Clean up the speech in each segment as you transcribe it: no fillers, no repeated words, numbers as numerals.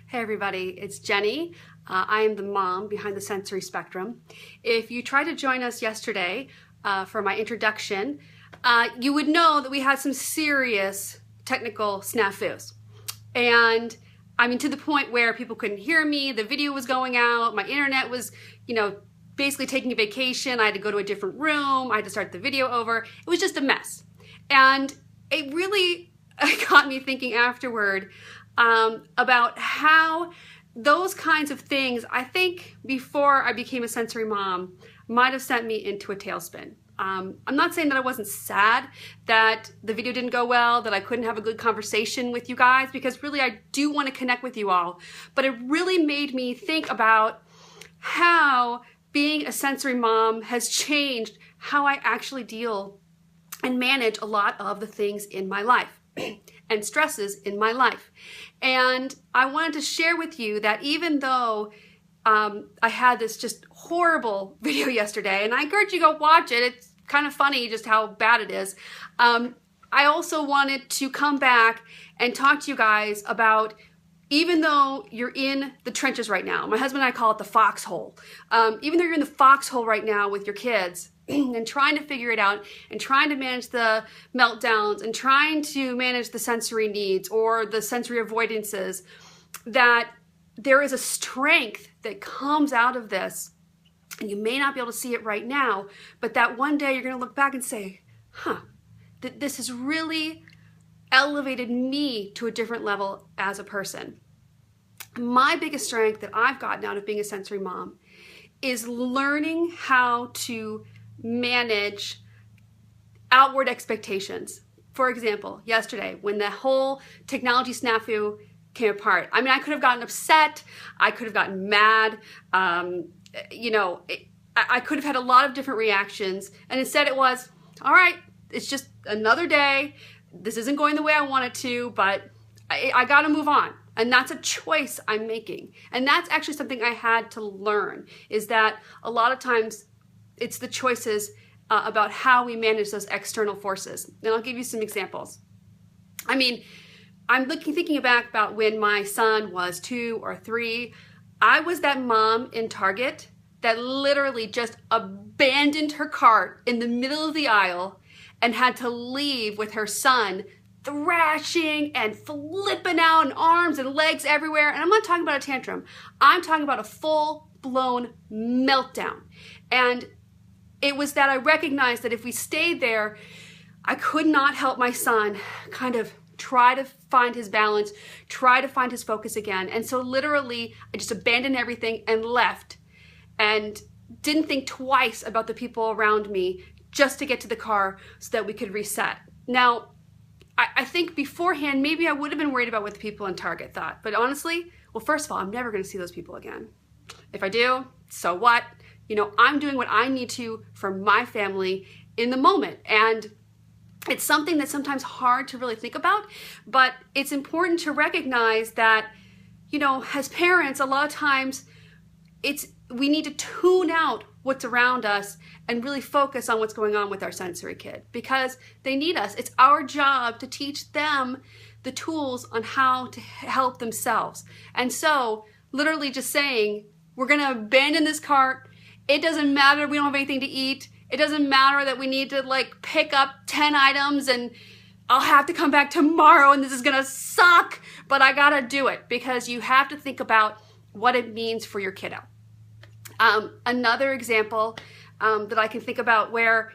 Hey everybody, it's Jenny. I am the mom behind the sensory spectrum. If you tried to join us yesterday for my introduction, you would know that we had some serious technical snafus. And I mean, to the point where people couldn't hear me, the video was going out, my internet was, basically taking a vacation. I had to go to a different room, I had to start the video over. It was just a mess. And it really got me thinking afterward about how those kinds of things, I think before I became a sensory mom, might have sent me into a tailspin. I'm not saying that I wasn't sad that the video didn't go well, that I couldn't have a good conversation with you guys, because really I do want to connect with you all. But it really made me think about how being a sensory mom has changed how I actually deal and manage a lot of the things in my life and stresses in my life. And I wanted to share with you that even though I had this just horrible video yesterday, and I encourage you to go watch it, it's kind of funny just how bad it is. I also wanted to come back and talk to you guys about, even though you're in the trenches right now, my husband and I call it the foxhole, even though you're in the foxhole right now with your kids, and trying to figure it out and trying to manage the meltdowns and trying to manage the sensory needs or the sensory avoidances, that there is a strength that comes out of this. And you may not be able to see it right now, but that one day you're going to look back and say, this has really elevated me to a different level as a person. My biggest strength that I've gotten out of being a sensory mom is learning how to manage outward expectations. For example, yesterday when the whole technology snafu came apart, I mean, I could have gotten upset, I could have gotten mad, I could have had a lot of different reactions, and instead it was, all right, it's just another day, this isn't going the way I want it to, but I got to move on. And that's a choice I'm making. And that's actually something I had to learn, is that a lot of times it's the choices about how we manage those external forces. And I'll give you some examples. I mean, I'm thinking back about when my son was 2 or 3. I was that mom in Target that literally just abandoned her cart in the middle of the aisle and had to leave with her son thrashing and flipping out and arms and legs everywhere. And I'm not talking about a tantrum. I'm talking about a full-blown meltdown. And it was that I recognized that if we stayed there, I could not help my son kind of try to find his balance, try to find his focus again. And so literally, I just abandoned everything and left and didn't think twice about the people around me just to get to the car so that we could reset. Now, I think beforehand, maybe I would have been worried about what the people in Target thought. But honestly, well, first of all, I'm never going to see those people again. If I do, so what? I'm doing what I need to for my family in the moment. And it's something that's sometimes hard to really think about, but it's important to recognize that, as parents, a lot of times we need to tune out what's around us and really focus on what's going on with our sensory kid, because they need us. It's our job to teach them the tools on how to help themselves. And so literally just saying, we're going to abandon this cart. It doesn't matter, we don't have anything to eat. It doesn't matter that we need to pick up 10 items and I'll have to come back tomorrow and this is going to suck, but I got to do it, because you have to think about what it means for your kiddo. Another example that I can think about where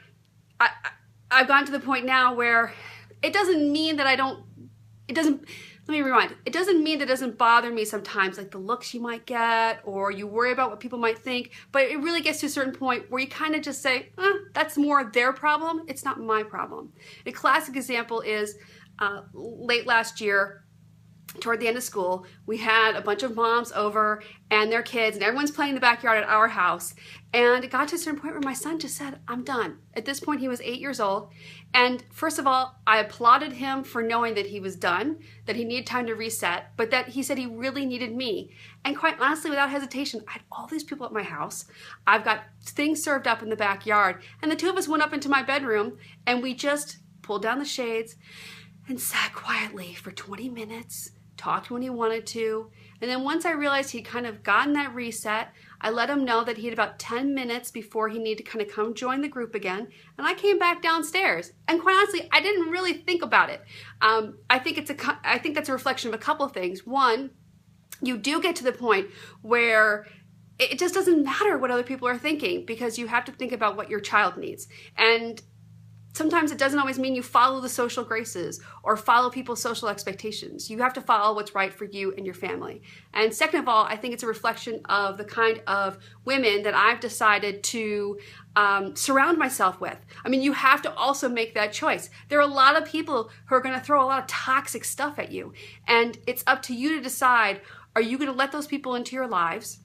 I've gotten to the point now where it doesn't mean that it doesn't mean that it doesn't bother me sometimes, like the looks you might get, or you worry about what people might think, but it really gets to a certain point where you kind of just say, that's more their problem, it's not my problem. A classic example is late last year, toward the end of school, we had a bunch of moms over and their kids, and everyone's playing in the backyard at our house. And it got to a certain point where my son just said, I'm done. At this point, he was 8 years old. And first of all, I applauded him for knowing that he was done, that he needed time to reset, but that he said he really needed me. And quite honestly, without hesitation, I had all these people at my house. I've got things served up in the backyard. And the two of us went up into my bedroom and we just pulled down the shades and sat quietly for 20 minutes, talked when he wanted to, And then once I realized he'd kind of gotten that reset, I let him know that he had about 10 minutes before he needed to kind of come join the group again. And I came back downstairs. And quite honestly, I didn't really think about it. I think that's a reflection of a couple of things. One, you do get to the point where it just doesn't matter what other people are thinking, because you have to think about what your child needs. And sometimes it doesn't always mean you follow the social graces or follow people's social expectations. You have to follow what's right for you and your family. And second of all, I think it's a reflection of the kind of women that I've decided to surround myself with. I mean, you have to also make that choice. There are a lot of people who are going to throw a lot of toxic stuff at you. And it's up to you to decide, are you going to let those people into your lives?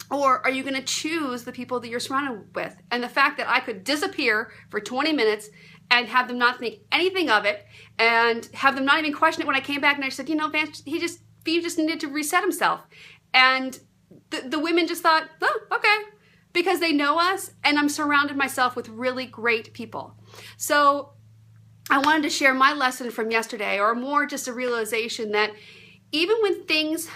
Or are you going to choose the people that you're surrounded with? And the fact that I could disappear for 20 minutes and have them not think anything of it, and have them not even question it when I came back and I said, you know, Vance, he just needed to reset himself. And the women just thought, oh, okay, because they know us, and I'm surrounded myself with really great people. So I wanted to share my lesson from yesterday, or more just a realization that even when things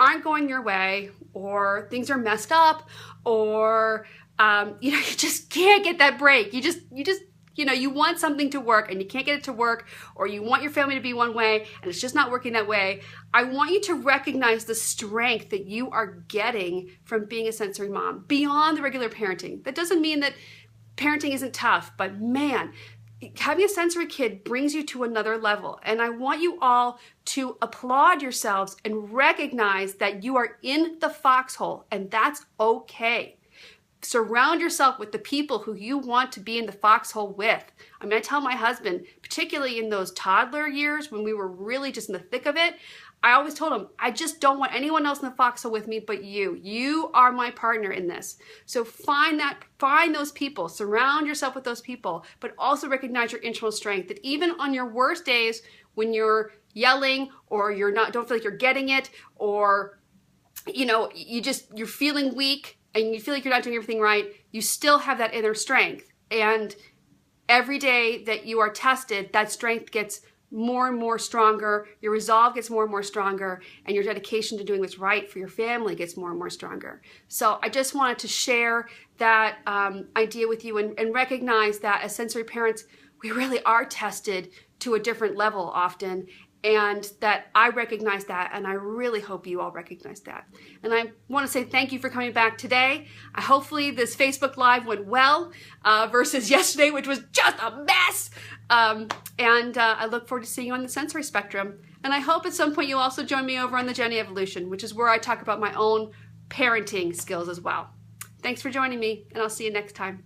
aren't going your way, or things are messed up, or you just can't get that break. You want something to work and you can't get it to work, or you want your family to be one way and it's just not working that way. I want you to recognize the strength that you are getting from being a sensory mom beyond the regular parenting. That doesn't mean that parenting isn't tough, but man, having a sensory kid brings you to another level. And I want you all to applaud yourselves and recognize that you are in the foxhole, and that's okay. Surround yourself with the people who you want to be in the foxhole with. I mean, I tell my husband, particularly in those toddler years when we were really just in the thick of it, I always told him, I just don't want anyone else in the foxhole with me but you. You are my partner in this. So find those people, surround yourself with those people, but also recognize your internal strength, that even on your worst days when you're yelling, or don't feel like you're getting it, or you're feeling weak and you feel like you're not doing everything right, you still have that inner strength. And every day that you are tested, that strength gets more and more stronger, your resolve gets more and more stronger, and your dedication to doing what's right for your family gets more and more stronger. So I just wanted to share that idea with you, and recognize that as sensory parents, we really are tested to a different level often, and that I recognize that, and I really hope you all recognize that. And I want to say thank you for coming back today. Hopefully this Facebook Live went well versus yesterday, which was just a mess. And I look forward to seeing you on the sensory spectrum. And I hope at some point you'll also join me over on the Jenny Evolution, which is where I talk about my own parenting skills as well. Thanks for joining me, and I'll see you next time.